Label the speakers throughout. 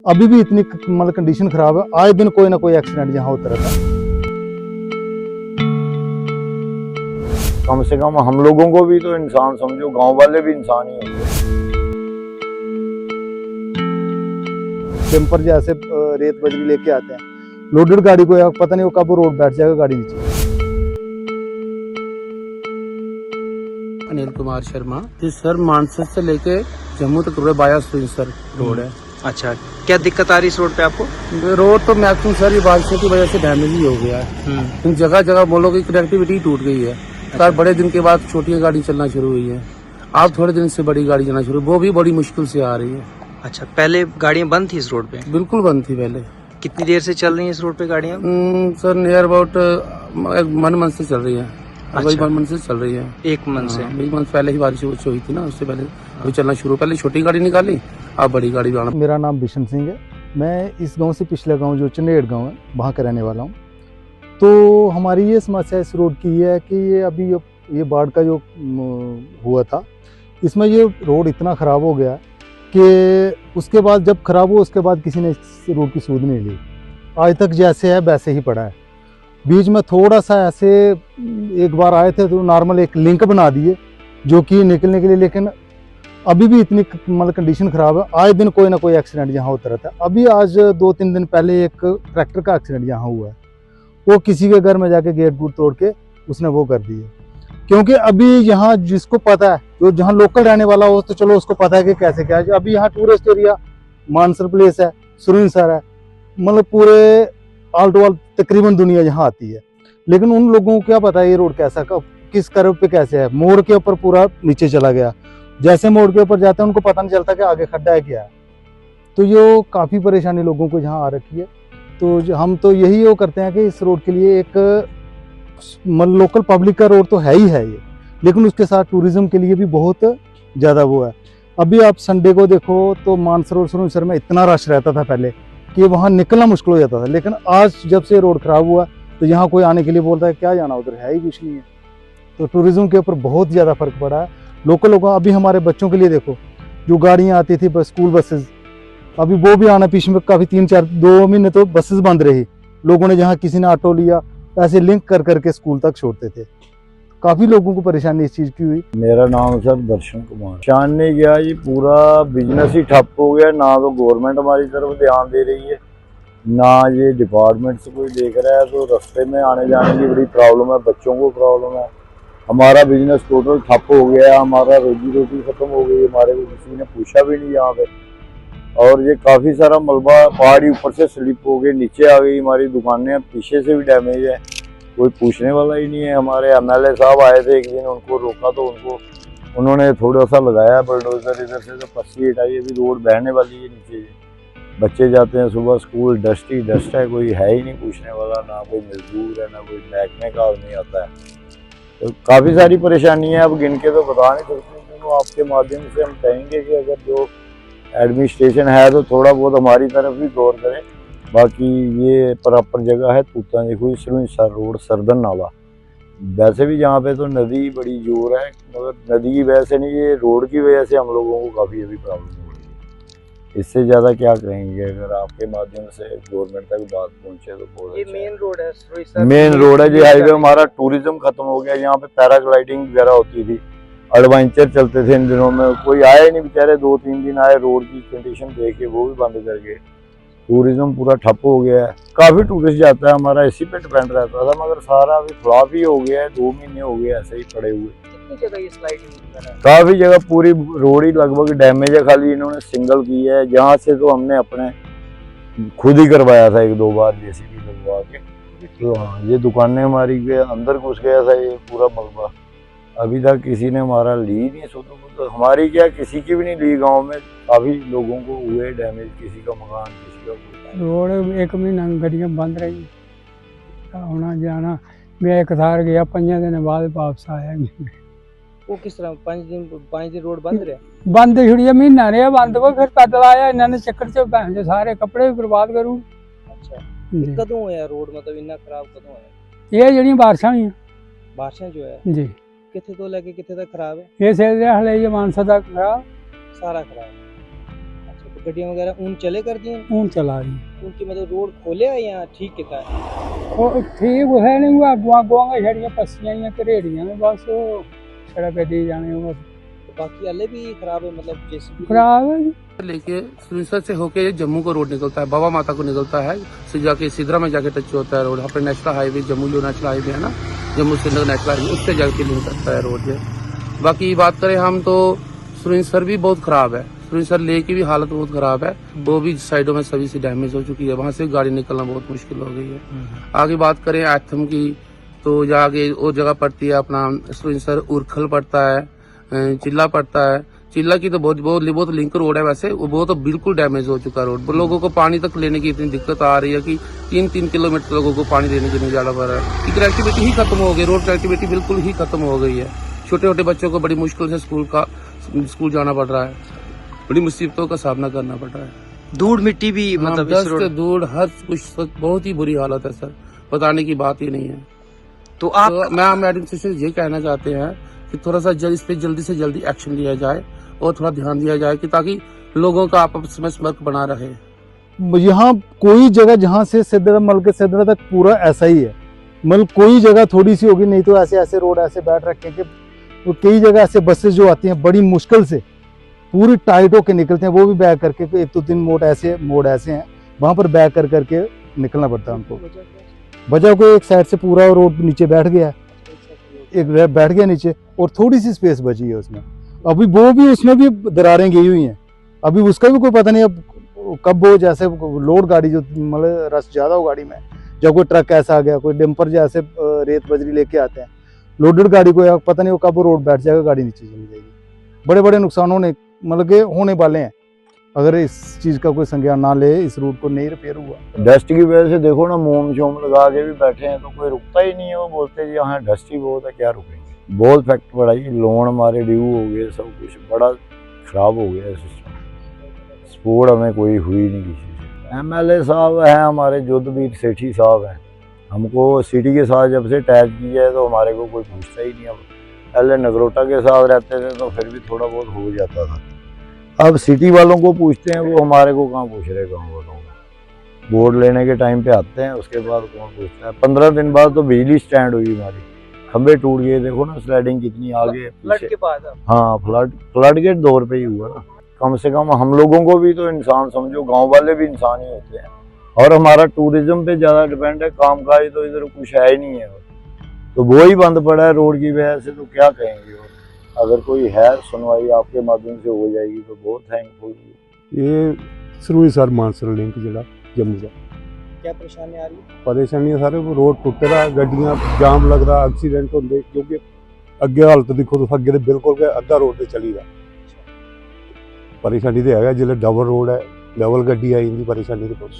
Speaker 1: अभी भी इतनी मतलब कंडीशन खराब है, आए दिन कोई ना कोई एक्सीडेंट यहाँ होता रहता है।
Speaker 2: कम से कम हम लोगों को भी तो इंसान समझो, गांव वाले भी इंसान ही होते हैं।
Speaker 1: टेम्पर जैसे रेत बजरी लेके आते हैं, लोडेड गाड़ी को यार पता नहीं वो कब रोड बैठ जाएगा गाड़ी नीचे।
Speaker 3: अनिल कुमार शर्मा जी सर, मानसर से लेके जम्मू तक पूरा बाया सर रोड है।
Speaker 4: अच्छा, क्या दिक्कत आ रही इस रोड पे आपको?
Speaker 3: रोड तो मैक्सिमम सर ये बारिशों की वजह से डैमेज ही हो गया है। जगह जगह बोलो कि कनेक्टिविटी टूट गई है। सर बड़े दिन के बाद छोटी गाड़ी चलना शुरू हुई है, अब थोड़े दिन से बड़ी गाड़ी चलना शुरू, वो भी बड़ी मुश्किल से आ रही है।
Speaker 4: अच्छा, पहले गाड़ियाँ बंद थी इस रोड पे?
Speaker 3: बिल्कुल बंद थी पहले।
Speaker 4: कितनी देर से चल रही है इस रोड पे गाड़ियाँ?
Speaker 3: सर नियर अबाउट 1 मंथ से चल रही है।
Speaker 4: अच्छा।
Speaker 3: 1 मंथ से चल रही है।
Speaker 4: 1 मंथ से?
Speaker 3: 1 मंथ पहले ही बारिश हुई थी ना, उससे पहले वो चलना शुरू। पहले छोटी गाड़ी निकाली, अब बड़ी गाड़ी आना।
Speaker 1: मेरा नाम बिशन सिंह है, मैं इस गांव से पिछला गांव जो चनेड़ गांव है वहाँ का रहने वाला हूँ। तो हमारी ये समस्या इस रोड की है कि ये अभी ये बाढ़ का जो हुआ था, इसमें ये रोड इतना ख़राब हो गया कि उसके बाद जब ख़राब हुआ उसके बाद किसी ने इस रोड की सूद नहीं ली। आज तक जैसे है वैसे ही पड़ा है। बीच में थोड़ा सा ऐसे एक बार आए थे तो नॉर्मल एक लिंक बना दिए जो कि निकलने के लिए, लेकिन अभी भी इतनी मतलब कंडीशन ख़राब है, आए दिन कोई ना कोई एक्सीडेंट यहाँ होता रहता है। अभी आज 2-3 दिन पहले एक ट्रैक्टर का एक्सीडेंट यहाँ हुआ है, वो किसी के घर में जाके गेट गूट तोड़ के उसने वो कर दिए। क्योंकि अभी यहाँ जिसको पता है, जो जहाँ लोकल रहने वाला हो तो चलो उसको पता है कि कैसे क्या है। अभी यहाँ टूरिस्ट एरिया मानसर प्लेस है, सुरिंसर है, मतलब पूरे ऑल टू ऑल तकरीबन दुनिया यहाँ आती है, लेकिन उन लोगों को क्या पता है ये रोड कैसा कब किस कर्व पे कैसे है। मोड़ के ऊपर पूरा नीचे चला गया, जैसे मोड़ के ऊपर जाते हैं उनको पता नहीं चलता कि आगे खड्डा है क्या है। तो ये काफ़ी परेशानी लोगों को यहाँ आ रखी है। तो हम तो यही वो करते हैं कि इस रोड के लिए एक लोकल पब्लिक का रोड तो है ही है ये, लेकिन उसके साथ टूरिज्म के लिए भी बहुत ज़्यादा वो है। अभी आप संडे को देखो तो मानसर और सुरिंसर में इतना रश रहता था पहले कि वहाँ निकलना मुश्किल हो जाता था, लेकिन आज जब से रोड ख़राब हुआ तो यहाँ कोई आने के लिए बोलता है क्या जाना, उधर है ही कुछ नहीं है। तो टूरिज्म के ऊपर बहुत ज़्यादा फर्क पड़ा है लोकल लोगों। अभी हमारे बच्चों के लिए देखो, जो गाड़ियाँ आती थी बस स्कूल बसेस, अभी वो भी आना पीछे में काफ़ी 3-4-2 महीने तो बसेस बंद रही। लोगों ने जहाँ किसी ने ऑटो लिया ऐसे लिंक कर करके स्कूल तक छोड़ते थे। काफ़ी लोगों को परेशानी इस चीज़ की हुई।
Speaker 2: मेरा नाम सर दर्शन कुमार। शान नहीं गया, ये पूरा बिजनेस ही ठप हो गया। ना तो गवर्नमेंट हमारी तरफ ध्यान दे रही है, ना ये डिपार्टमेंट से कोई देख रहा है। तो रास्ते में आने जाने की बड़ी प्रॉब्लम है, बच्चों को प्रॉब्लम है। हमारा बिजनेस टोटल ठप हो गया, हमारा रोजी रोटी खत्म हो गई। हमारे को किसी ने पूछा भी नहीं यहाँ पे। और ये काफ़ी सारा मलबा पहाड़ी ऊपर से स्लिप हो गई, नीचे आ गई। हमारी दुकानें पीछे से भी डैमेज है, कोई पूछने वाला ही नहीं है। हमारे MLA साहब आए थे एक दिन, उनको रोका तो उन्होंने थोड़ा सा लगाया बुलडोजर, इधर से तो पस्सी हटाई। अभी रोड बहने वाली है नीचे। बच्चे जाते हैं सुबह स्कूल, डस्ट ही डस्ट है, कोई है ही नहीं पूछने वाला, ना कोई मजदूर है, ना कोई महकमे का आदमी आता है। तो काफ़ी सारी परेशानी है, अब गिन के तो बता नहीं सकते। तो आपके माध्यम से हम कहेंगे कि अगर जो एडमिनिस्ट्रेशन है तो थोड़ा बहुत हमारी तरफ भी गौर करें। बाकी ये प्रॉपर जगह है तूता देखो, सुरिंसर रोड सरदन नाला। वैसे भी यहाँ पे तो नदी बड़ी जोर है, मगर नदी की वजह से नहीं, ये रोड की वजह से हम लोगों को काफ़ी अभी प्रॉब्लम हो रही है। इससे ज़्यादा क्या कहेंगे, अगर आपके माध्यम से गवर्नमेंट तक बात पहुँचे तो बहुत
Speaker 4: ये
Speaker 2: अच्छा
Speaker 4: मेन रोड है,
Speaker 2: मेन रोड है जी, हाईवे। हमारा टूरिज्म खत्म हो गया। यहाँ पे पैराग्लाइडिंग वगैरह होती थी, एडवेंचर चलते थे इन दिनों में। कोई आए नहीं बेचारे, 2-3 दिन आए, रोड की कंडीशन देख के वो भी बंद कर गए। टूरिज्म पूरा ठप हो गया है। काफ़ी टूरिस्ट जाता है, हमारा इसी पे डिपेंड रहता था, मगर सारा अभी फ्लॉप ही हो गया है। 2 महीने हो गए ऐसे ही पड़े हुए।
Speaker 4: कितनी जगह ये स्लाइडिंग?
Speaker 2: काफ़ी जगह पूरी रोड ही लगभग डैमेज है, खाली इन्होंने सिंगल की है। जहाँ से तो हमने अपने खुद ही करवाया था 1-2 बार JCB लगवा के। तो हाँ, ये दुकानें हमारी के अंदर घुस गया था ये पूरा मलबा। अभी तक किसी ने हमारा ली नहीं। तो हमारी क्या, किसी की भी नहीं ली। गांव में काफ़ी लोगों को हुए डैमेज, किसी का मकान, किसी का कुछ।
Speaker 5: रोड 1 महीना गड्डियां बंद रही, आना जाना। मैं एक थार गया, 5 दिन बाद वापस आया।
Speaker 4: वो किस तरह 5 दिन रोड बंद रहे?
Speaker 5: बंद छुड़िया महीना रहा बंद, वो फिर पैदल आया। इन्होंने चक्कर च भैन जो सारे कपड़े भी बर्बाद करूँ।
Speaker 4: अच्छा,
Speaker 5: जी।
Speaker 4: कदों होया रोड, मतलब इन्ना खराब कदों होया?
Speaker 5: ये जड़ियां बारिशां हुई
Speaker 4: बारिशां जो है
Speaker 5: जी,
Speaker 4: किथे तो लेके किथे तक खराब है?
Speaker 5: ये से हले ये मानसा तक खराब।
Speaker 4: सारा खराब है। अच्छा, गड्डियां वगैरह ऊन चले कर दिए
Speaker 5: ऊन चला रही
Speaker 4: उनकी मतलब रोड खोले है या ठीक किता है?
Speaker 5: और ठीक है नहीं हुआ गुआ गुआ छड़ियां पस्सियां या करेड़ियां में बस वो सड़क दी जाने बस
Speaker 4: तो बाकी अल्ले भी खराब है मतलब जैसे
Speaker 5: खराब है जी।
Speaker 3: लेके सुरसर से होके जम्मू को रोड निकलता है, बाबा माता को निकलता है, से जाके सिदरा में जाके टच होता है रोड। यहाँ पे नेशनल हाईवे जम्मू जो नेशनल हाईवे है ना, जम्मू श्रीनगर नेशनल हाईवे, उससे जाके लिंक करता है रोड है। बाकी बात करें हम तो सुरसर भी बहुत खराब है, सुरसर लेक की भी हालत बहुत खराब है, वो भी साइडों में सभी से डैमेज हो चुकी है, वहां से गाड़ी निकलना बहुत मुश्किल हो गई है। आगे बात करें आथम की तो आगे वो जगह पड़ती है अपना सुरसर उरखल पड़ता है, चिल्ला पड़ता है। चिल्ला की तो बहुत लिंक रोड है वैसे, वो तो बिल्कुल डैमेज हो चुका रोड। लोगों को पानी तक लेने की इतनी दिक्कत आ रही है कि 3-3 किलोमीटर लोगों को पानी लेने के लिए जाना पड़ रहा है। कनेक्टिविटी ही खत्म हो गई, रोड कनेक्टिविटी बिल्कुल ही खत्म हो गई है। छोटे छोटे बच्चों को बड़ी मुश्किल से स्कूल जाना पड़ रहा है, बड़ी मुसीबतों का सामना करना पड़ रहा है।
Speaker 4: धूड़ मिट्टी भी मतलब इस रोड
Speaker 3: धूड़ हर कुछ बहुत ही बुरी हालत है सर, बताने की बात ही नहीं है।
Speaker 4: तो आप
Speaker 3: तो मैं मैडम से ये कहना चाहते हैं कि थोड़ा सा इस पे जल्दी से जल्दी एक्शन लिया जाए और थोड़ा ध्यान दिया जाए कि ताकि लोगों का आपस में संपर्क बना रहे।
Speaker 1: यहाँ कोई जगह जहाँ से सिद्धरा मल के सिद्धरा तक पूरा ऐसा ही है, मतलब कोई जगह थोड़ी सी होगी, नहीं तो ऐसे ऐसे रोड ऐसे बैठ रखे कि तो कई जगह ऐसे बसेस जो आती हैं बड़ी मुश्किल से पूरी टाइट होके निकलते हैं, वो भी बैक करके 1-3 मोड़ ऐसे हैं वहाँ पर बैक कर करके निकलना पड़ता है उनको। वजह को एक साइड से पूरा रोड नीचे बैठ गया है, एक बैठ गया नीचे और थोड़ी सी स्पेस बची है उसमें। अभी वो भी उसमें भी दरारें गई हुई हैं, अभी उसका भी कोई पता नहीं अब कब वो जैसे लोड गाड़ी जो मतलब रस ज़्यादा हो गाड़ी में, जब कोई ट्रक ऐसा आ गया, कोई डंपर जैसे रेत बजरी लेके आते हैं लोडेड गाड़ी को, पता नहीं वो कब वो रोड बैठ जाएगा, गाड़ी नीचे चली जाएगी। बड़े बड़े नुकसान होने वाले हैं अगर इस चीज़ का कोई संज्ञान ना ले, इस रूट को नहीं रिपेयर हुआ।
Speaker 2: डस्ट की वजह से देखो ना, मोम शोम लगा के भी बैठे हैं तो कोई रुकता ही नहीं है। वो बोलते हैं यहाँ डस्ट ही बहुत है, क्या रुकेंगे। बहुत फैक्ट पड़ा ही, लोन हमारे ड्यू हो गए, सब कुछ बड़ा खराब हो गया सिस्टम। सपोर्ट हमें कोई हुई नहीं किसी से। MLA साहब हैं हमारे जोधवीर सेठी साहब हैं, हमको सिटी के साथ जब से अटैच किया है तो हमारे को कोई पूछता ही नहीं। अब पहले नगरोटा के साथ रहते थे तो फिर भी थोड़ा बहुत हो जाता था, अब सिटी वालों को पूछते हैं, वो हमारे को कहाँ पूछ रहे गाँव वालों को। बोर्ड लेने के टाइम पे आते हैं, उसके बाद कौन पूछता है। 15 दिन बाद तो बिजली स्टैंड हुई हमारी, खंबे टूट गए, देखो ना स्लाइडिंग कितनी आगे
Speaker 4: फ्लड के बाद
Speaker 2: हाँ फ्लड के दौर पे ही हुआ ना। कम से कम हम लोगों को भी तो इंसान समझो, गांव वाले भी इंसान ही होते हैं। और हमारा टूरिज्म पे ज़्यादा डिपेंड है, कामकाज तो इधर कुछ है ही नहीं है, तो वो ही बंद पड़ा है रोड की वजह से। तो क्या कहेंगे, और अगर कोई है सुनवाई आपके माध्यम से हो जाएगी तो बहुत थैंकफुल।
Speaker 6: ये सरूईसर मानसर लिंक जिला जम्मू का
Speaker 4: क्या परेशानी आ रही है?
Speaker 6: परेशानी है सारे, रोड टुट रहा, गड्डियां जाम लग रहा, एक्सीडेंट होंगे, क्योंकि अगे हालत देखो तो अगे तो बिल्कुल अद्धा रोड से चली रहा। परेशानी तो है जिले डबल रोड है, डबल गड्डी आई इंदी परेशानी तो बहुत।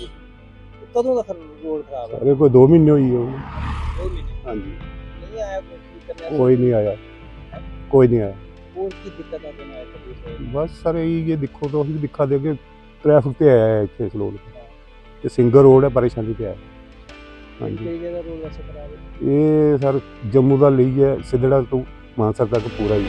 Speaker 4: कदों तक रोड खराब है?
Speaker 6: अरे कोई 2 महीने हुई है।
Speaker 4: 2 महीने
Speaker 6: हाँ जी,
Speaker 4: नहीं आया
Speaker 6: कोई नहीं आया, कोई नहीं आया।
Speaker 4: और की दिक्कत आ रही है?
Speaker 6: बस सर ये देखो तो अभी दिखा देंगे, ट्रैफिक पे आया है इतने रोड पे, सिंगल रोड है, परेशानी पे है। हाँ जी,
Speaker 4: कई जगह रोड वैसे खराब है।
Speaker 6: ये सर जम्मू का ली है सिद्धड़ा टू मानसर तक पूरा ही